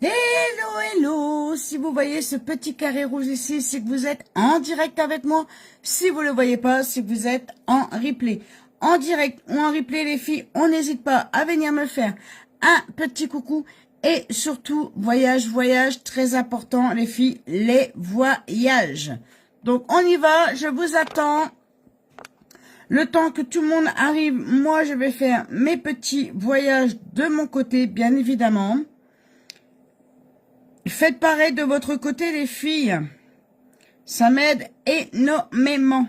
Hello, hello! Si vous voyez ce petit carré rouge ici, c'est que vous êtes en direct avec moi. Si vous ne le voyez pas, c'est que vous êtes en replay. En direct ou en replay, les filles, on n'hésite pas à venir me faire un petit coucou. Et surtout, voyage, très important, les filles, les voyages. Donc, on y va, je vous attends. Le temps que tout le monde arrive, moi, je vais faire mes petits voyages de mon côté, bien évidemment. Faites pareil de votre côté, les filles. Ça m'aide énormément.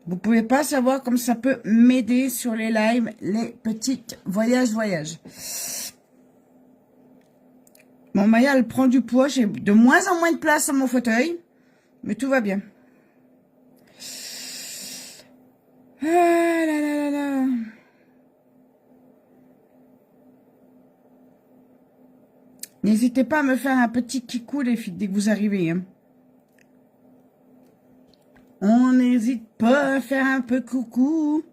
Vous pouvez pas savoir comme ça peut m'aider sur les lives, les petites voyages. Bon, Maya, elle prend du poids. J'ai de moins en moins de place dans mon fauteuil. Mais tout va bien. Ah là là là là. N'hésitez pas à me faire un petit kikou, les filles, dès que vous arrivez. Hein. On n'hésite pas à faire un peu coucou.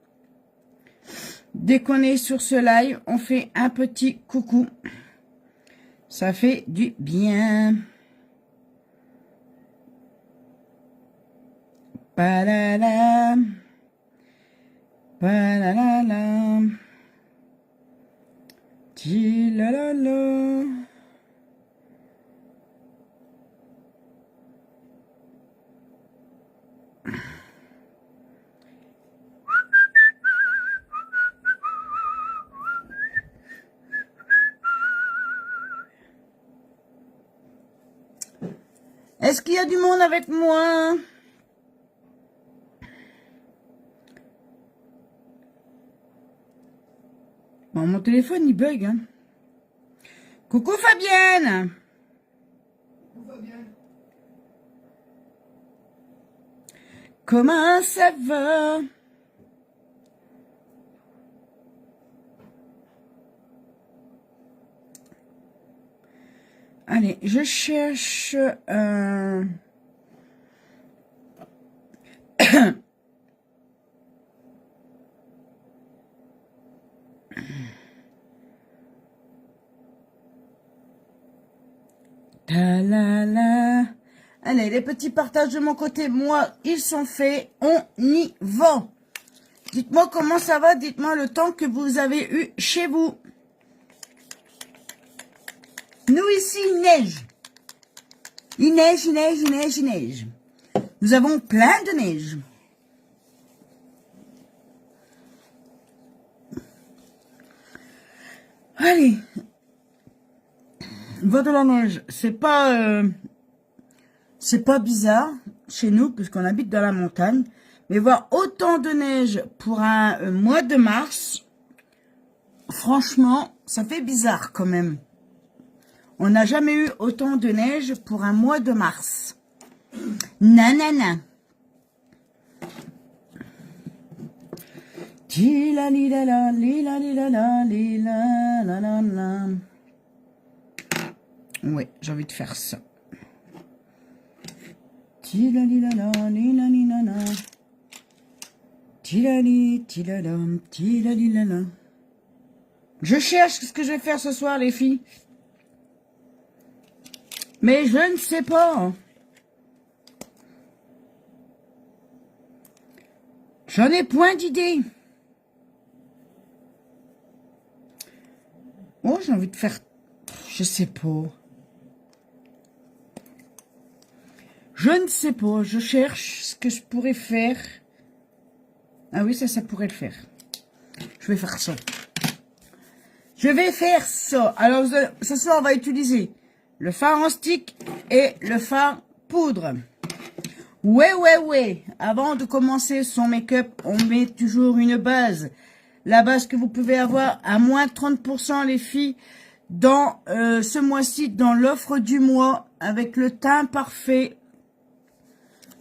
Dès qu'on est sur ce live, on fait un petit coucou. Ça fait du bien. Palala. Palala. Tilalala. Est-ce qu'il y a du monde avec moi? Bon, mon téléphone, il bug. Hein. Coucou Fabienne. Coucou Fabienne. Comment ça va? Allez, je cherche Ta-la-la. Allez, les petits partages de mon côté, moi, ils sont faits. On y va. Dites-moi comment ça va. Dites-moi le temps que vous avez eu chez vous. Nous, ici, il neige. Il neige. Nous avons plein de neige. Allez. Va de la neige. C'est pas bizarre chez nous, puisqu'on habite dans la montagne. Mais voir autant de neige pour un mois de mars, franchement, ça fait bizarre quand même. On n'a jamais eu autant de neige pour un mois de mars. Nanana. Tilalilala, lilalilala, lilalala. Ouais, j'ai envie de faire ça. Tilalilala, lilalilala. Tilali, tilalam, tilalilala. Je cherche ce que je vais faire ce soir, les filles. Mais je ne sais pas. J'en ai point d'idées. Oh, j'ai envie de faire... Je sais pas. Je ne sais pas. Je cherche ce que je pourrais faire. Ah oui, ça pourrait le faire. Je vais faire ça. Je vais faire ça. Alors, ce soir, on va utiliser le fard en stick et le fard poudre. Ouais. Avant de commencer son make-up, on met toujours une base. La base que vous pouvez avoir à moins 30% les filles dans ce mois-ci, dans l'offre du mois, avec le teint parfait.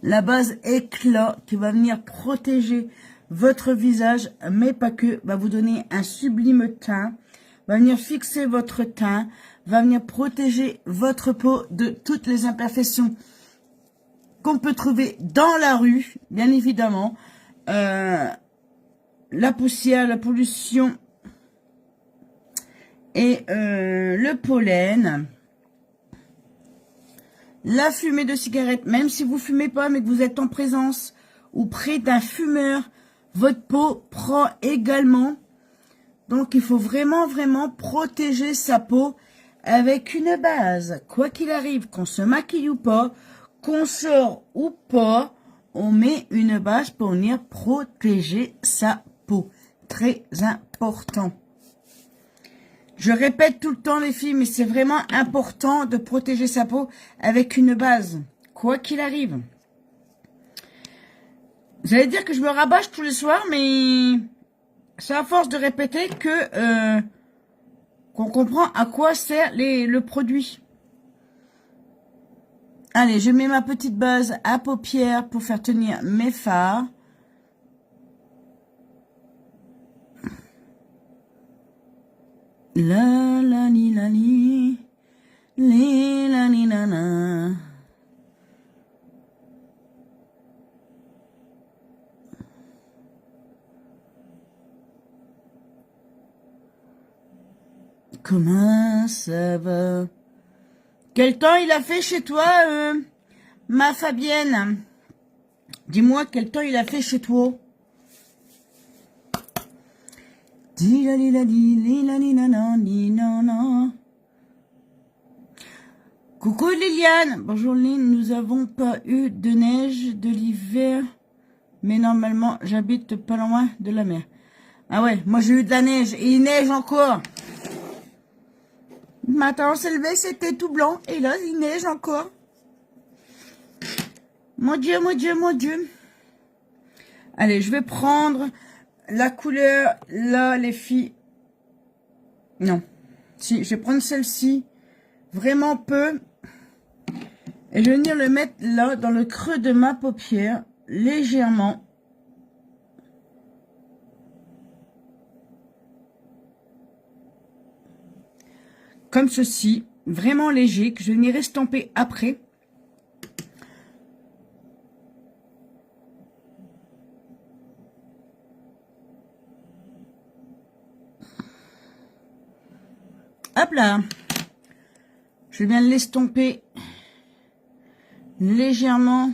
La base éclat qui va venir protéger votre visage, mais pas que, va vous donner un sublime teint, va venir fixer votre teint, va venir protéger votre peau de toutes les imperfections qu'on peut trouver dans la rue, bien évidemment. La poussière, la pollution et le pollen, la fumée de cigarette. Même si vous fumez pas, mais que vous êtes en présence ou près d'un fumeur, votre peau prend également. Donc, il faut vraiment, vraiment protéger sa peau avec une base. Quoi qu'il arrive, qu'on se maquille ou pas, qu'on sort ou pas, on met une base pour venir protéger sa peau. Très important. Je répète tout le temps les filles, mais c'est vraiment important de protéger sa peau avec une base. Quoi qu'il arrive. Vous allez dire que je me rabâche tous les soirs, mais c'est à force de répéter que qu'on comprend à quoi sert le produit. Allez, je mets ma petite base à paupières pour faire tenir mes fards. La la li la li, li la li la la. Comment ça va? Quel temps il a fait chez toi, ma Fabienne? Dis-moi quel temps il a fait chez toi. Coucou Liliane. Bonjour Lynn, nous avons pas eu de neige de l'hiver, mais normalement j'habite pas loin de la mer. Ah ouais, moi j'ai eu de la neige et il neige encore. Le matin on s'est levé, c'était tout blanc et là il neige encore. Mon Dieu, mon Dieu, mon Dieu. Allez, je vais prendre la couleur, là, les filles. Non. Si, je vais prendre celle-ci. Vraiment peu. Et je vais venir le mettre là, dans le creux de ma paupière. Légèrement. Comme ceci. Vraiment léger. Que je vais venir estomper après. Hop là. Je viens de l'estomper légèrement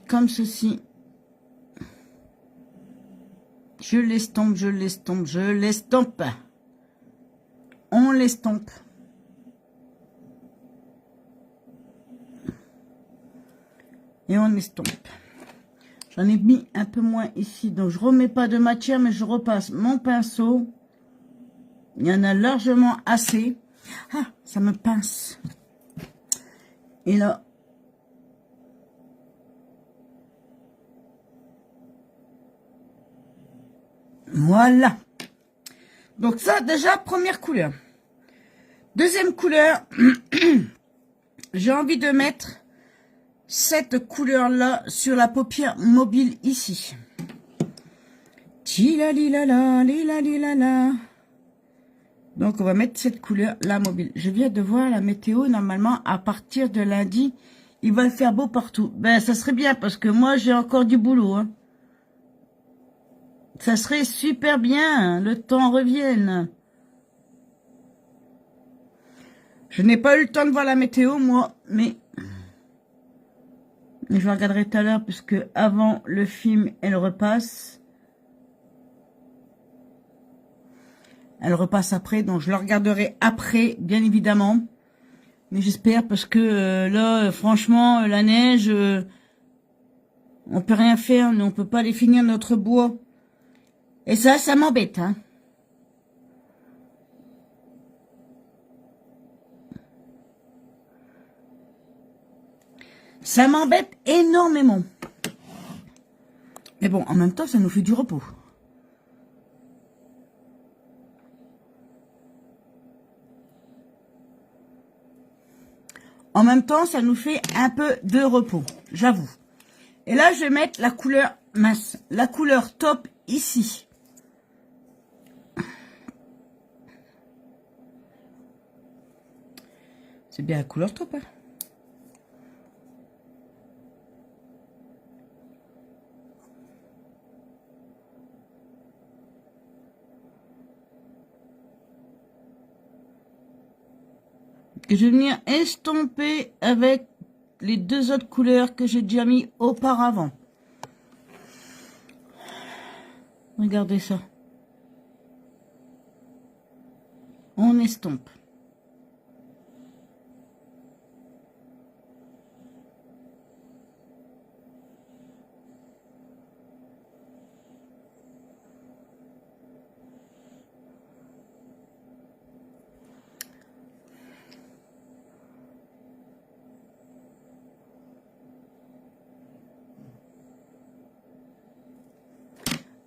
comme ceci. Je l'estompe, je l'estompe, je l'estompe. On l'estompe. Et on estompe. J'en ai mis un peu moins ici, donc je remets pas de matière, mais je repasse mon pinceau. Il y en a largement assez. Ah, ça me pince. Et là, voilà. Donc ça, déjà, première couleur. Deuxième couleur, j'ai envie de mettre cette couleur-là sur la paupière mobile ici. Tilalilala, lilalilala. Donc, on va mettre cette couleur-là mobile. Je viens de voir la météo. Normalement, à partir de lundi, il va faire beau partout. Ben, ça serait bien parce que moi, j'ai encore du boulot. Hein. Ça serait super bien. Le temps revienne. Je n'ai pas eu le temps de voir la météo, moi, mais je regarderai tout à l'heure puisque avant le film, elle repasse. Elle repasse après, donc je la regarderai après, bien évidemment. Mais j'espère parce que là, franchement, la neige, on peut rien faire, on peut pas aller finir notre bois. Et ça m'embête, hein. Ça m'embête énormément. Mais bon, en même temps, ça nous fait du repos. En même temps, ça nous fait un peu de repos, j'avoue. Et là, je vais mettre la couleur mince, la couleur top ici. C'est bien la couleur top, hein. Et je vais venir estomper avec les deux autres couleurs que j'ai déjà mis auparavant. Regardez ça. On estompe.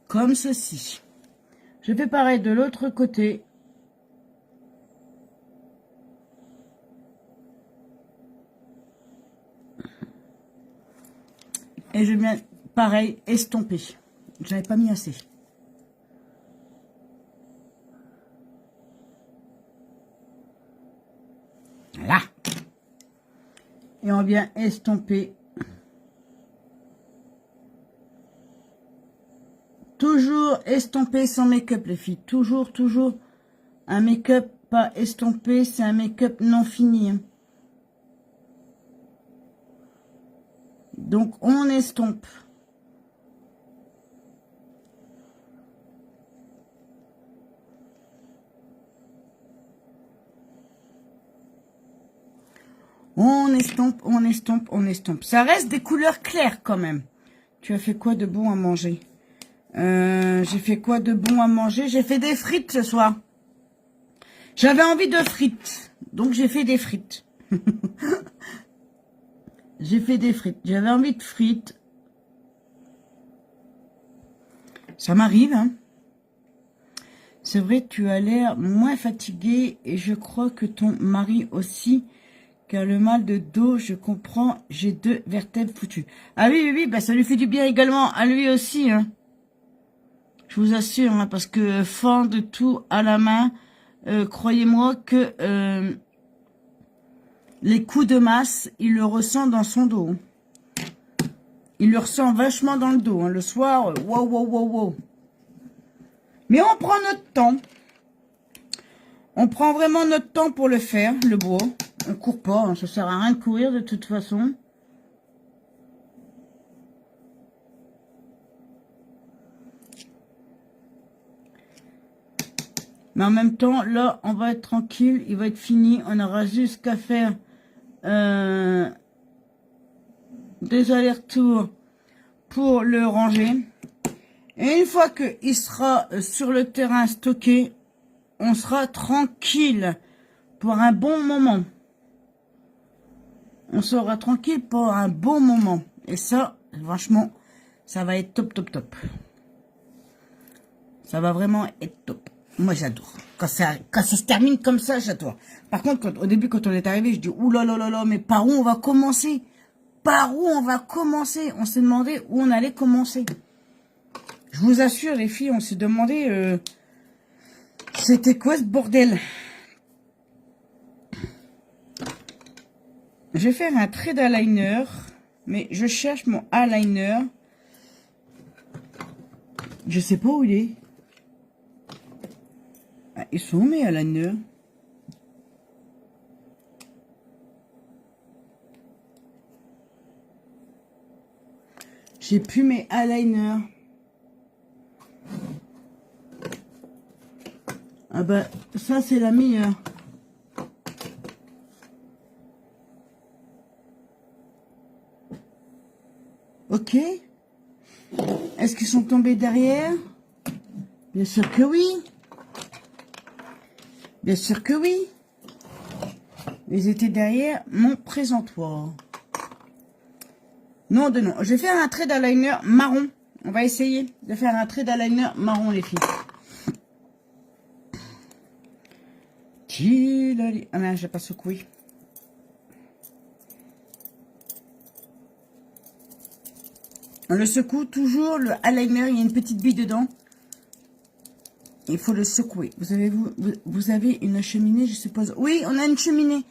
Comme ceci. Je fais pareil de l'autre côté. Et je viens, pareil, estomper. J'avais pas mis assez. Là. Et on vient estomper. Toujours estomper sans make-up, les filles. Toujours, toujours. Un make-up pas estompé, c'est un make-up non fini. Hein. Donc, on estompe. On estompe, on estompe, on estompe. Ça reste des couleurs claires quand même. Tu as fait quoi de bon à manger? J'ai fait quoi de bon à manger? J'ai fait des frites ce soir. J'avais envie de frites. Donc j'ai fait des frites. J'ai fait des frites. J'avais envie de frites. Ça m'arrive, hein. C'est vrai, tu as l'air moins fatigué et je crois que ton mari aussi, car le mal de dos, je comprends, j'ai 2 vertèbres foutues. Ah oui, oui, oui, bah ça lui fait du bien également, à lui aussi, hein. Je vous assure, hein, parce que fendre tout à la main, croyez-moi que les coups de masse, il le ressent dans son dos. Il le ressent vachement dans le dos. Hein. Le soir, wow, wow, wow, wow. Mais on prend notre temps. On prend vraiment notre temps pour le faire, le bois. On court pas, hein, ça sert à rien de courir de toute façon. Mais en même temps, là, on va être tranquille, il va être fini. On aura juste qu'à faire des allers-retours pour le ranger. Et une fois qu'il sera sur le terrain stocké, on sera tranquille pour un bon moment. On sera tranquille pour un bon moment. Et ça, franchement, ça va être top, top, top. Ça va vraiment être top. Moi, j'adore. Quand ça se termine comme ça, j'adore. Par contre, au début, quand on est arrivé, je dis, ouh là là là là, mais par où on va commencer? Par où on va commencer? On s'est demandé où on allait commencer. Je vous assure, les filles, on s'est demandé, c'était quoi ce bordel? Je vais faire un trait d'eyeliner, mais je cherche mon eyeliner. Je sais pas où il est. Ah, ils sont où mes eyeliners? J'ai plus mes eyeliners. Ah bah, ça c'est la meilleure. Ok. Est-ce qu'ils sont tombés derrière? Bien sûr que oui. Bien sûr que oui. Ils étaient derrière mon présentoir. Non de non. Je vais faire un trait d'eyeliner marron. On va essayer de faire un trait d'eyeliner marron, les filles. Ah non, j'ai pas secoué. On le secoue toujours, le eyeliner, il y a une petite bille dedans. Il faut le secouer. Vous avez une cheminée, je suppose. Oui, on a une cheminée.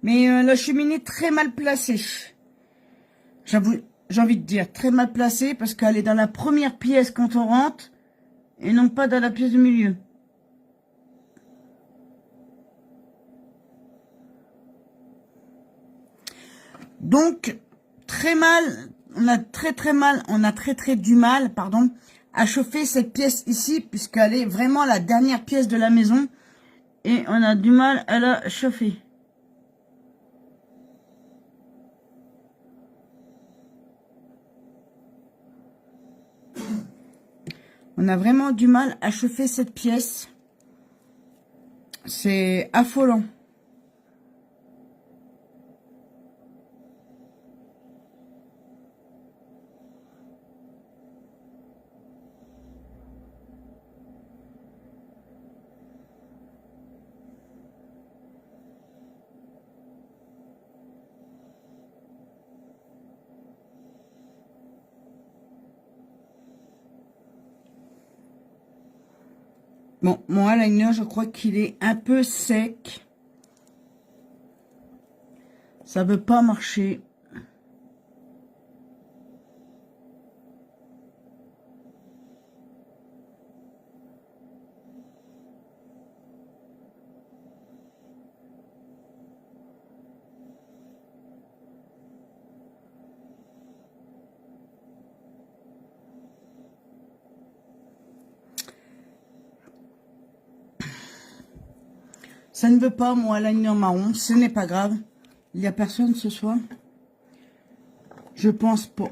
Mais la cheminée est très mal placée. J'avoue, j'ai envie de dire très mal placée parce qu'elle est dans la première pièce quand on rentre et non pas dans la pièce du milieu. Donc, très mal, on a très du mal, pardon, à chauffer cette pièce ici, puisqu'elle est vraiment la dernière pièce de la maison. Et on a du mal à la chauffer. On a vraiment du mal à chauffer cette pièce. C'est affolant. Bon, mon eyeliner, je crois qu'il est un peu sec. Ça veut pas marcher. Ça ne veut pas, mon eyeliner marron. Ce n'est pas grave. Il n'y a personne ce soir. Je pense pas.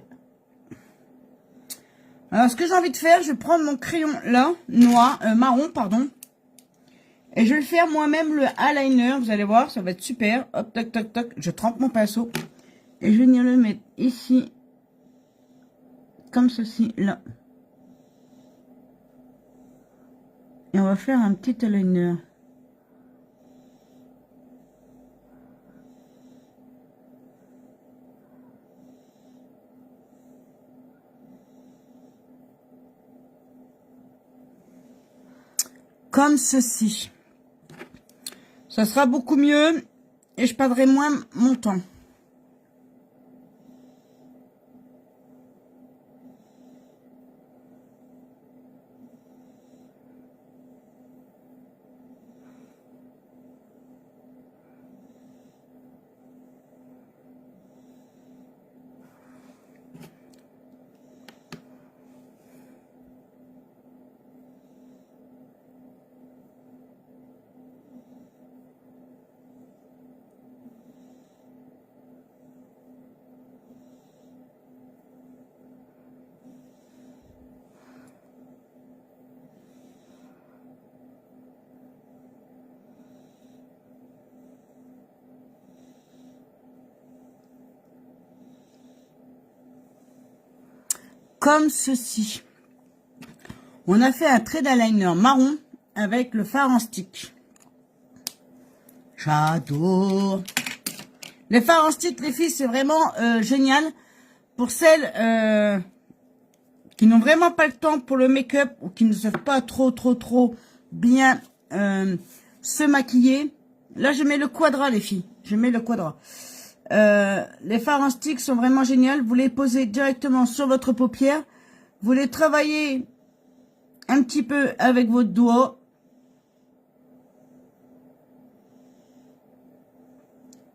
Alors, ce que j'ai envie de faire, je vais prendre mon crayon là, noir, marron, pardon. Et je vais faire moi-même le eyeliner. Vous allez voir, ça va être super. Hop, toc, toc, toc. Je trempe mon pinceau. Et je vais venir le mettre ici. Comme ceci, là. Et on va faire un petit eyeliner. Comme ceci. Ça sera beaucoup mieux et je perdrai moins mon temps. Comme ceci. On a fait un trait d'eyeliner marron avec le fard en stick. J'adore. Les fards en stick, les filles, c'est vraiment génial. Pour celles qui n'ont vraiment pas le temps pour le make-up ou qui ne savent pas trop bien se maquiller. Là, je mets le quadrat, les filles. Je mets le quadrat. Les fards en stick sont vraiment géniaux. Vous les posez directement sur votre paupière. Vous les travaillez un petit peu avec votre doigt.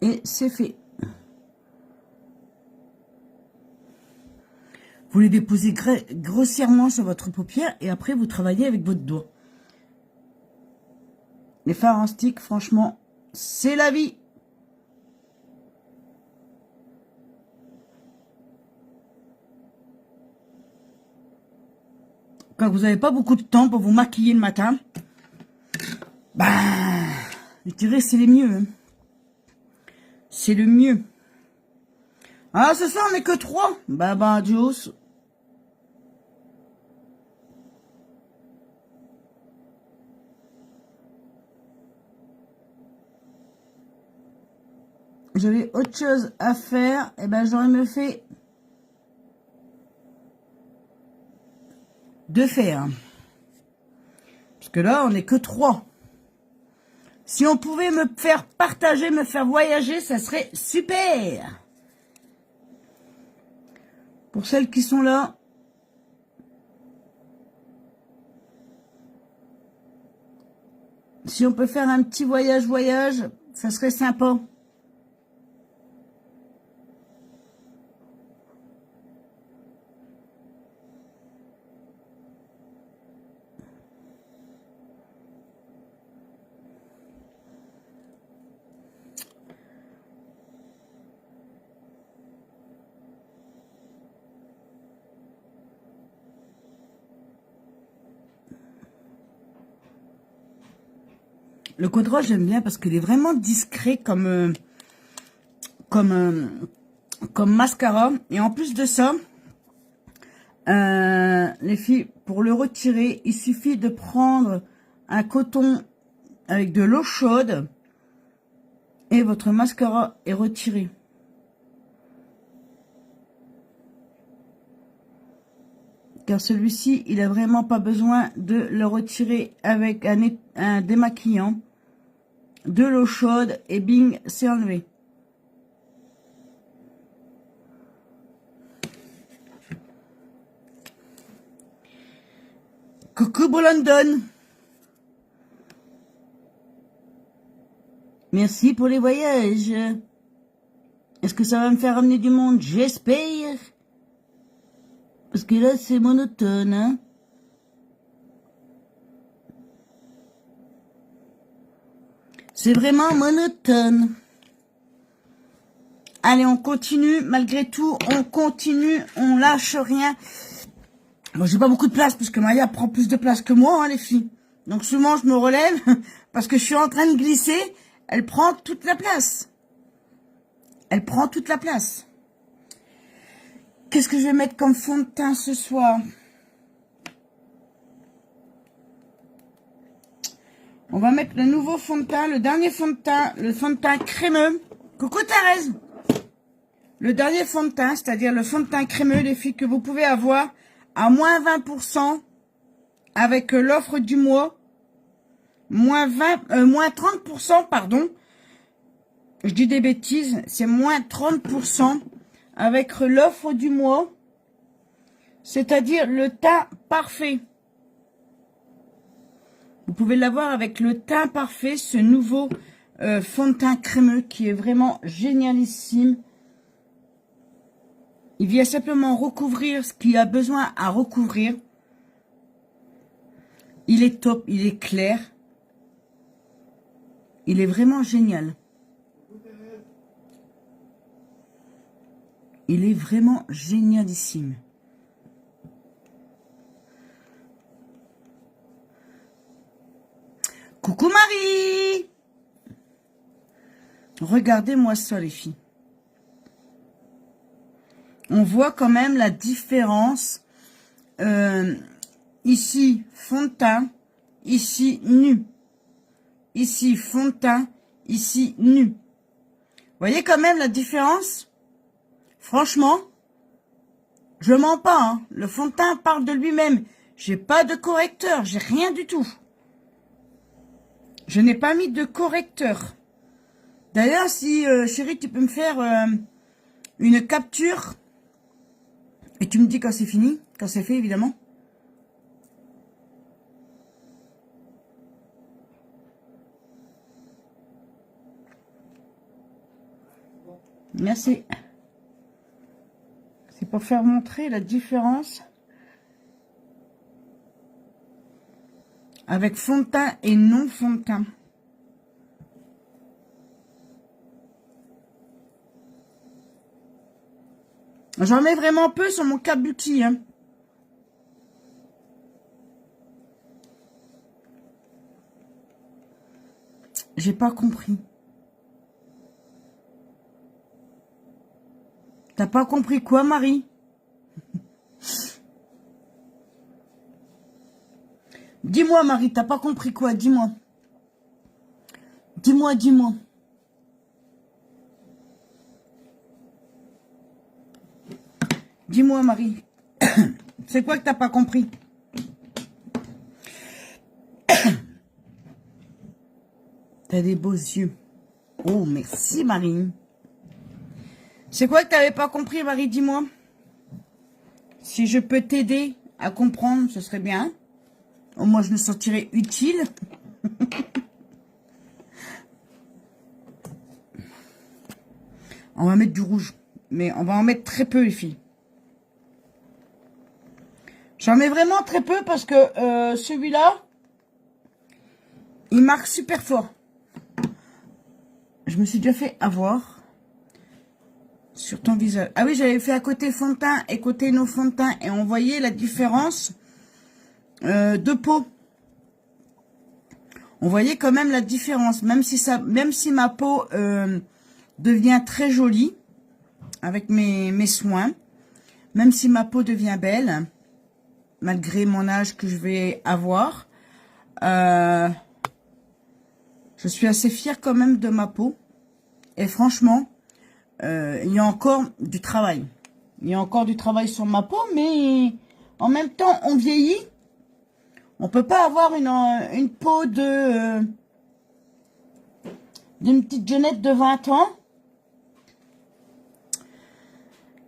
Et c'est fait. Vous les déposez grossièrement sur votre paupière et après vous travaillez avec votre doigt. Les fards en stick, franchement, c'est la vie. Quand vous n'avez pas beaucoup de temps pour vous maquiller le matin, ben, je dirais c'est les mieux. Hein. C'est le mieux. Ah, ce soir, on n'est que 3. Bah, adios. J'avais autre chose à faire. Et ben, j'aurais me fait de faire. Parce que là, on n'est que 3. Si on pouvait me faire partager, me faire voyager, ça serait super. Pour celles qui sont là. Si on peut faire un petit voyage, ça serait sympa. Le code rose, j'aime bien parce qu'il est vraiment discret comme mascara. Et en plus de ça, les filles, pour le retirer, il suffit de prendre un coton avec de l'eau chaude et votre mascara est retiré. Car celui-ci, il a vraiment pas besoin de le retirer avec un démaquillant, de l'eau chaude et bing, c'est enlevé. Coucou London. Merci pour les voyages. Est-ce que ça va me faire ramener du monde? J'espère. Parce que là, c'est monotone, hein. C'est vraiment monotone. Allez, on continue. Malgré tout, on continue. On lâche rien. Moi, j'ai pas beaucoup de place, parce que Maya prend plus de place que moi, hein, les filles. Donc, souvent, je me relève, parce que je suis en train de glisser. Elle prend toute la place. Elle prend toute la place. Qu'est-ce que je vais mettre comme fond de teint ce soir? On va mettre le nouveau fond de teint, le dernier fond de teint, le fond de teint crémeux. Coucou Thérèse. Le dernier fond de teint, c'est-à-dire le fond de teint crémeux, les filles, que vous pouvez avoir à moins 20% avec l'offre du mois. Moins 30%, pardon. Je dis des bêtises, c'est moins 30% avec l'offre du mois. C'est-à-dire le teint parfait. Vous pouvez l'avoir avec le teint parfait, ce nouveau fond de teint crémeux qui est vraiment génialissime. Il vient simplement recouvrir ce qu'il a besoin à recouvrir. Il est top, il est clair. Il est vraiment génial. Il est vraiment génialissime. Coucou Marie! Regardez-moi ça les filles. On voit quand même la différence. Ici, fond de teint. Ici, nu. Ici, fond de teint. Ici, nu. Vous voyez quand même la différence? Franchement, je mens pas. Hein. Le fond de teint parle de lui-même. J'ai pas de correcteur. J'ai rien du tout. Je n'ai pas mis de correcteur. D'ailleurs, si, chérie, tu peux me faire une capture. Et tu me dis quand c'est fini. Quand c'est fait, évidemment. Merci. C'est pour faire montrer la différence avec fond de teint et non fond de teint. J'en mets vraiment peu sur mon kabuki. Hein. J'ai pas compris. T'as pas compris quoi, Marie? Dis-moi, Marie, t'as pas compris quoi? Dis-moi. Dis-moi, dis-moi. Dis-moi, Marie. C'est quoi que t'as pas compris? T'as des beaux yeux. Oh, merci, Marie. C'est quoi que t'avais pas compris, Marie? Dis-moi. Si je peux t'aider à comprendre, ce serait bien. Au moins, je me sentirais utile. On va mettre du rouge. Mais on va en mettre très peu, les filles. J'en mets vraiment très peu parce que celui-là, il marque super fort. Je me suis déjà fait avoir sur ton visage. Ah oui, j'avais fait à côté fond de teint et côté non fond de teint. Et on voyait la différence de peau. On voyait quand même la différence, même si ma peau devient très jolie avec mes soins, même si ma peau devient belle, malgré mon âge que je vais avoir, je suis assez fière quand même de ma peau. Et franchement, il y a encore du travail. Il y a encore du travail sur ma peau, mais en même temps, on vieillit. On peut pas avoir une peau d'une petite jeunette de 20 ans.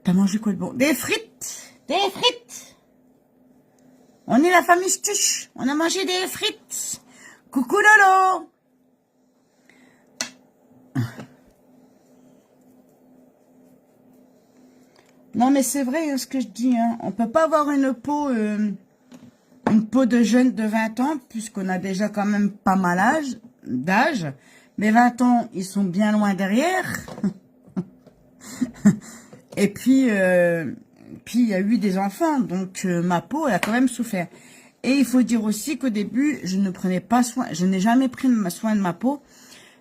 T'as mangé quoi de bon? Des frites! Des frites! On est la famille Stuch. On a mangé des frites. Coucou Lolo! Non mais c'est vrai hein, ce que je dis. Hein. On peut pas avoir une peau de jeune de 20 ans, puisqu'on a déjà quand même pas mal d'âge. Mais 20 ans, ils sont bien loin derrière. Et puis il y a eu des enfants, donc ma peau, elle a quand même souffert. Et il faut dire aussi qu'au début, je ne prenais pas soin, je n'ai jamais pris soin de ma peau.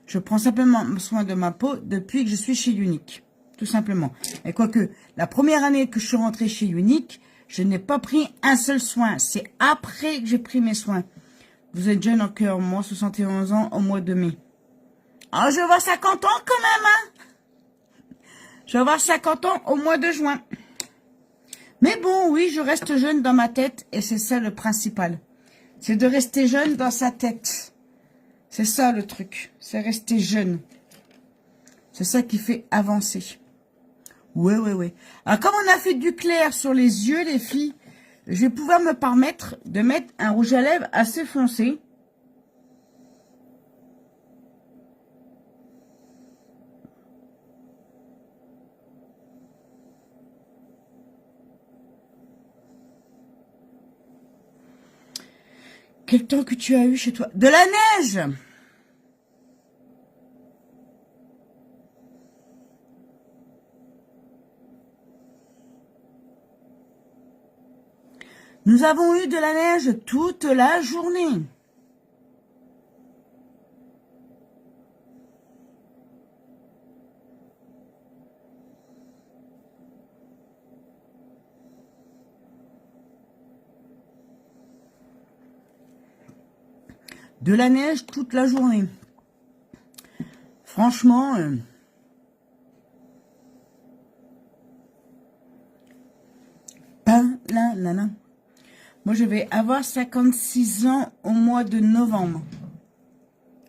Je prends simplement soin de ma peau depuis que je suis chez Unique, tout simplement. Et quoique, la première année que je suis rentrée chez Unique, je n'ai pas pris un seul soin. C'est après que j'ai pris mes soins. Vous êtes jeune en cœur, moi, 71 ans au mois de mai. Ah, je vais avoir 50 ans quand même, hein. Je vais avoir 50 ans au mois de juin. Mais bon, oui, je reste jeune dans ma tête et c'est ça le principal. C'est de rester jeune dans sa tête. C'est ça le truc. C'est rester jeune. C'est ça qui fait avancer. Ouais, ouais, ouais. Alors, comme on a fait du clair sur les yeux, les filles, je vais pouvoir me permettre de mettre un rouge à lèvres assez foncé. Quel temps que tu as eu chez toi? De la neige! Nous avons eu de la neige toute la journée. De la neige toute la journée. Franchement, là. Moi, je vais avoir 56 ans au mois de novembre.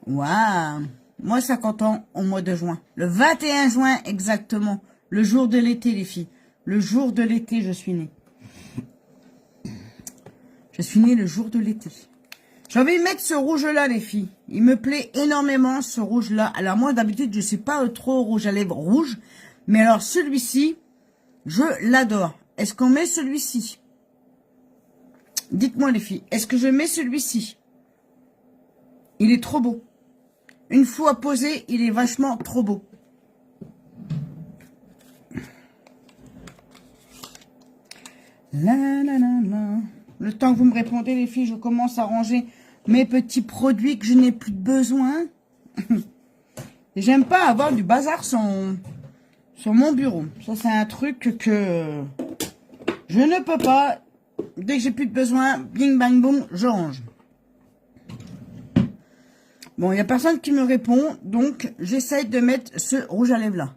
Waouh! Moi, 50 ans au mois de juin. Le 21 juin, exactement. Le jour de l'été, les filles. Le jour de l'été, je suis née. Je suis née le jour de l'été. Je vais mettre ce rouge-là, les filles. Il me plaît énormément, ce rouge-là. Alors, moi, d'habitude, je ne suis pas trop rouge à lèvres rouge. Mais alors, celui-ci, je l'adore. Est-ce qu'on met celui-ci? Dites-moi, les filles. Est-ce que je mets celui-ci? Il est trop beau. Une fois posé, il est vachement trop beau. La. Le temps que vous me répondez, les filles, je commence à ranger mes petits produits que je n'ai plus de besoin. J'aime pas avoir du bazar sur mon bureau. Ça, c'est un truc que je ne peux pas. Dès que j'ai plus de besoin, bing, bang, boum, je range. Bon, il n'y a personne qui me répond, donc j'essaye de mettre ce rouge à lèvres là.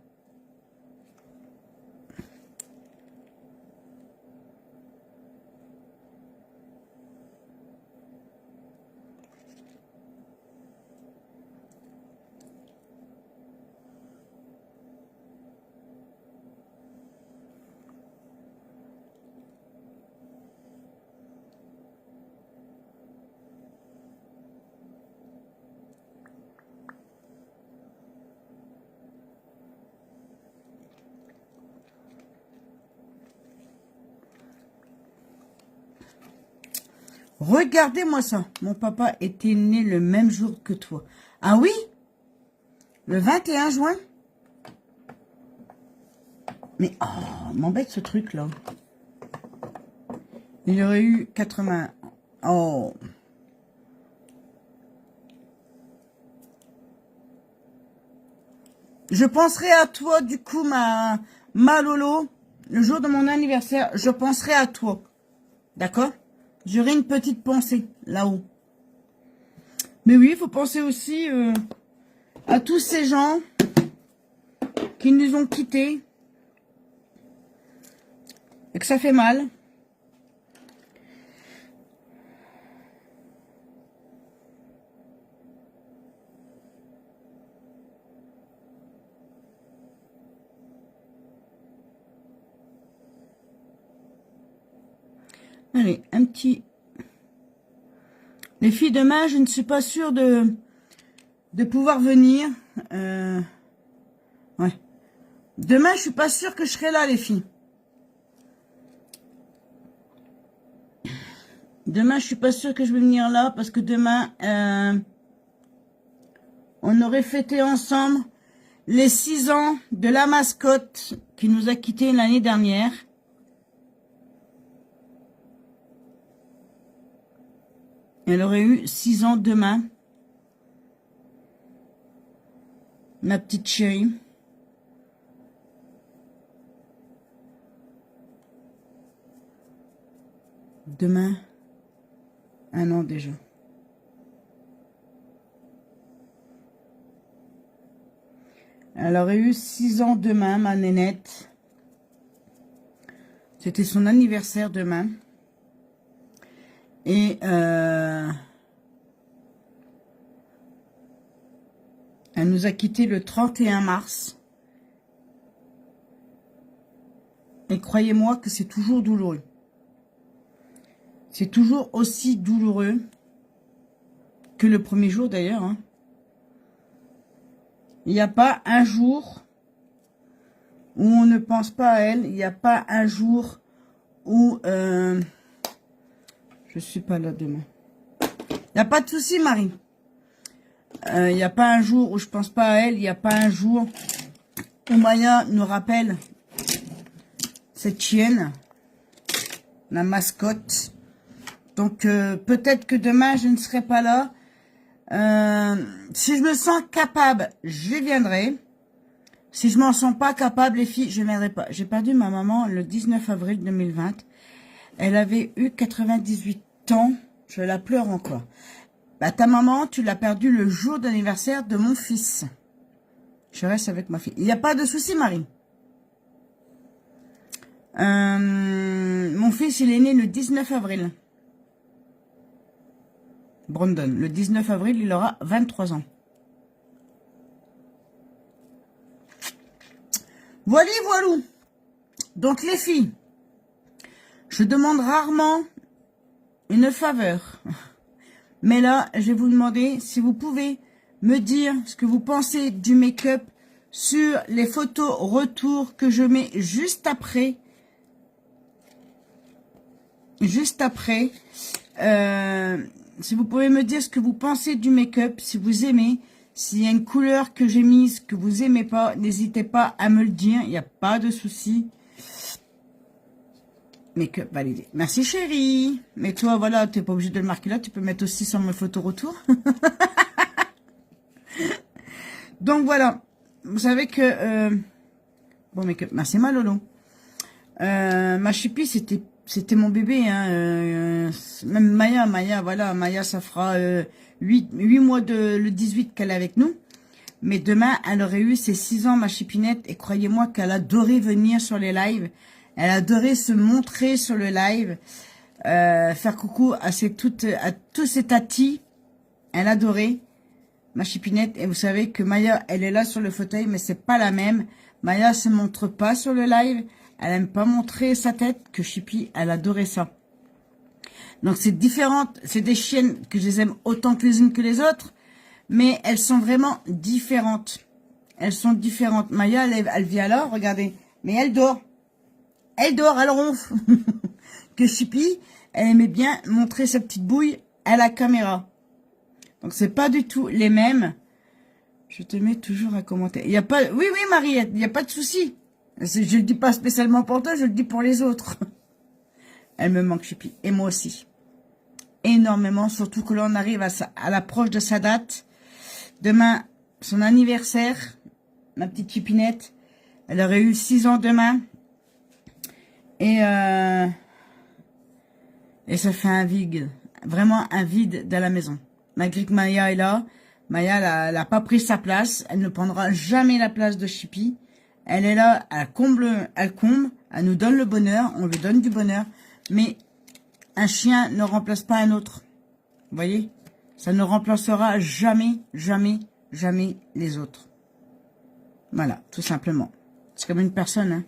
Regardez-moi ça. Mon papa était né le même jour que toi. Ah oui? Le 21 juin? Mais, oh, m'embête ce truc-là. Il aurait eu 80. Oh. Je penserai à toi, du coup, ma Lolo. Le jour de mon anniversaire, je penserai à toi. D'accord? J'aurai une petite pensée, là-haut. Mais oui, il faut penser aussi à tous ces gens qui nous ont quittés. Et que ça fait mal. Allez, un petit... Les filles, demain, je ne suis pas sûre de pouvoir venir. Ouais. Demain, je suis pas sûre que je serai là, les filles. Demain, je suis pas sûre que je vais venir là, parce que demain, on aurait fêté ensemble les 6 ans de la mascotte qui nous a quittés l'année dernière. Elle aurait eu 6 ans demain. Ma petite chérie. Demain, 1 an déjà. Elle aurait eu 6 ans demain, ma nénette. C'était son anniversaire demain. Et elle nous a quittés le 31 mars. Et croyez-moi que c'est toujours douloureux. C'est toujours aussi douloureux que le premier jour d'ailleurs. Hein. Il n'y a pas un jour où on ne pense pas à elle. Il n'y a pas un jour où... je suis pas là demain. Il n'y a pas de souci, Marie. Il n'y a pas un jour où je pense pas à elle. Il n'y a pas un jour où Maya nous rappelle cette chienne, la mascotte. Donc, peut-être que demain, je ne serai pas là. Si je me sens capable, je viendrai. Si je m'en sens pas capable, les filles, je ne viendrai pas. J'ai perdu ma maman le 19 avril 2020. Elle avait eu 98 ans. Je la pleure encore. Bah, ta maman, tu l'as perdue le jour d'anniversaire de mon fils. Je reste avec ma fille. Il n'y a pas de souci, Marie. Mon fils, il est né le 19 avril. Brandon. Le 19 avril, il aura 23 ans. Voilà, voilou. Donc, les filles, je demande rarement une faveur. Mais là, je vais vous demander si vous pouvez me dire ce que vous pensez du make-up sur les photos retour que je mets juste après. Juste après. Si vous pouvez me dire ce que vous pensez du make-up, si vous aimez, s'il y a une couleur que j'ai mise que vous aimez pas, n'hésitez pas à me le dire, il n'y a pas de souci. Make-up validé. Merci chérie. Mais toi, voilà, tu n'es pas obligé de le marquer là, tu peux mettre aussi sur mes photos retour. Donc voilà, vous savez que... bon make-up, merci ma Lolo. Ma chipie, c'était mon bébé, hein, même Maya, voilà, Maya, ça fera 8 mois le 18 qu'elle est avec nous. Mais demain, elle aurait eu ses 6 ans, ma chipinette, et croyez-moi qu'elle adorait venir sur les lives. Elle adorait se montrer sur le live, faire coucou à tous ses tatis. Elle adorait, ma chipinette. Et vous savez que Maya, elle est là sur le fauteuil, mais c'est pas la même. Maya se montre pas sur le live. Elle aime pas montrer sa tête, que Chippy, elle adorait ça. Donc c'est différente, c'est des chiennes que je les aime autant que les unes que les autres, mais elles sont vraiment différentes. Elles sont différentes. Maya, elle vient là, regardez, mais elle dort. Elle dort, elle ronfle. Que Chippy, elle aimait bien montrer sa petite bouille à la caméra. Donc c'est pas du tout les mêmes. Je te mets toujours à commenter. Il y a pas, oui, Marie, il n'y a pas de souci. Je le dis pas spécialement pour toi, je le dis pour les autres. Elle me manque, Chippy. Et moi aussi. Énormément, surtout que l'on arrive à l'approche de sa date. Demain, son anniversaire. ma petite chipinette. Elle aurait eu 6 ans demain. Et ça fait un vide. Vraiment un vide dans la maison. Malgré que Maya est là. Maya, elle a pas pris sa place. Elle ne prendra jamais la place de Chippy. Elle est là, elle comble. Elle nous donne le bonheur. On lui donne du bonheur. Mais un chien ne remplace pas un autre. Vous voyez? Ça ne remplacera jamais, jamais, jamais les autres. Voilà, tout simplement. C'est comme une personne, hein.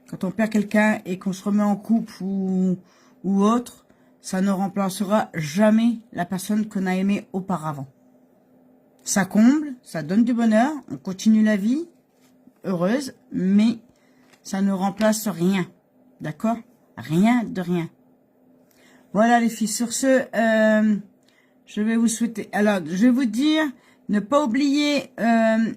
Quand on perd quelqu'un et qu'on se remet en couple ou autre, ça ne remplacera jamais la personne qu'on a aimée auparavant. Ça comble, ça donne du bonheur, on continue la vie, heureuse, mais ça ne remplace rien. D'accord? Rien de rien. Voilà les filles, sur ce, je vais vous souhaiter... Alors, je vais vous dire, ne pas oublier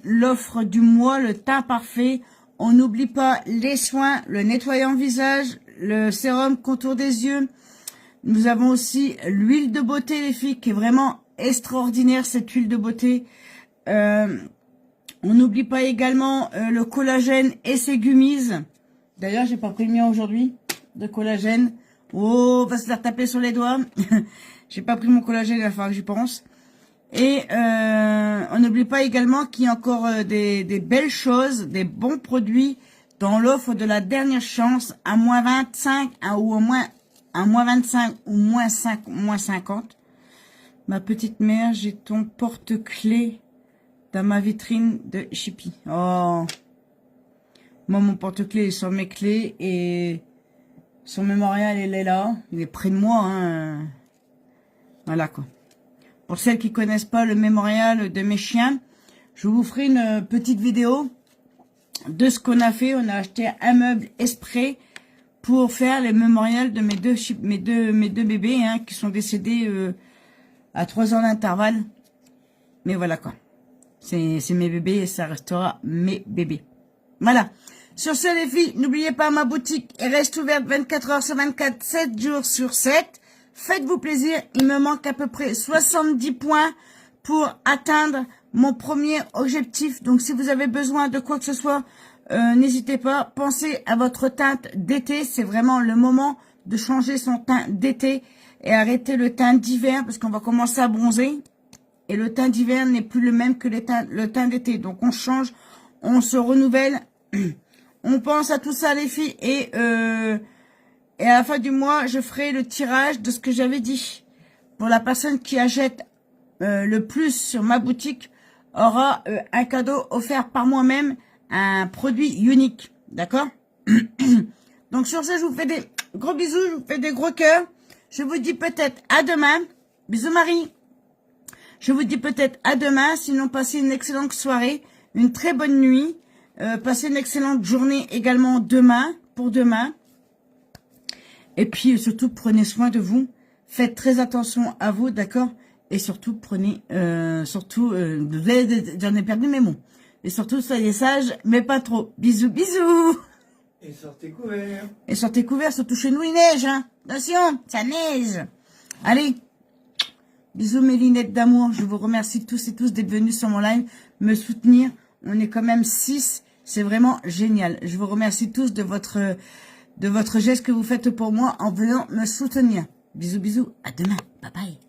l'offre du mois, le teint parfait. On n'oublie pas les soins, le nettoyant visage, le sérum contour des yeux. Nous avons aussi l'huile de beauté, les filles, qui est vraiment extraordinaire, cette huile de beauté. On n'oublie pas également le collagène et ses gummies. D'ailleurs, j'ai pas pris le mien aujourd'hui, de collagène. Oh, on va se la taper sur les doigts. J'ai pas pris mon collagène, il va falloir que j'y pense. Et on n'oublie pas également qu'il y a encore des belles choses, des bons produits dans l'offre de la dernière chance à moins 25 ou au moins à moins 25 ou moins 5, moins 50. Ma petite mère, j'ai ton porte-clés dans ma vitrine de Chippy. Oh, moi mon porte-clés est sur mes clés et son mémorial il est là, il est près de moi. Hein. Voilà quoi. Pour celles qui connaissent pas le mémorial de mes chiens, je vous ferai une petite vidéo de ce qu'on a fait. On a acheté un meuble exprès pour faire les mémorials de mes deux bébés hein, qui sont décédés à 3 ans d'intervalle. Mais voilà quoi. C'est mes bébés et ça restera mes bébés. Voilà. Sur ce les filles, n'oubliez pas ma boutique reste ouverte 24 heures sur 24, 7 jours sur 7. Faites-vous plaisir, il me manque à peu près 70 points pour atteindre mon premier objectif. Donc si vous avez besoin de quoi que ce soit, n'hésitez pas. Pensez à votre teinte d'été, c'est vraiment le moment de changer son teint d'été et arrêter le teint d'hiver parce qu'on va commencer à bronzer. Et le teint d'hiver n'est plus le même que le teint d'été. Donc on change, on se renouvelle, on pense à tout ça les filles et à la fin du mois, je ferai le tirage de ce que j'avais dit. Pour la personne qui achète le plus sur ma boutique, aura un cadeau offert par moi-même, un produit unique. D'accord? Donc sur ce, je vous fais des gros bisous, je vous fais des gros cœurs. Je vous dis peut-être à demain. Bisous Marie. Je vous dis peut-être à demain. Sinon, passez une excellente soirée, une très bonne nuit. Passez une excellente journée également demain, pour demain. Et puis, surtout, prenez soin de vous. Faites très attention à vous, d'accord? Et surtout, prenez, j'en ai perdu mes mots. Et surtout, soyez sages, mais pas trop. Bisous, bisous. Et sortez couverts. Et sortez couverts, surtout chez nous, il neige, hein. Attention, ça neige. Allez. Bisous, mes lunettes d'amour. Je vous remercie tous et tous d'être venus sur mon live, me soutenir. On est quand même 6. C'est vraiment génial. Je vous remercie tous de votre geste que vous faites pour moi en venant me soutenir. Bisous, bisous. À demain. Bye bye.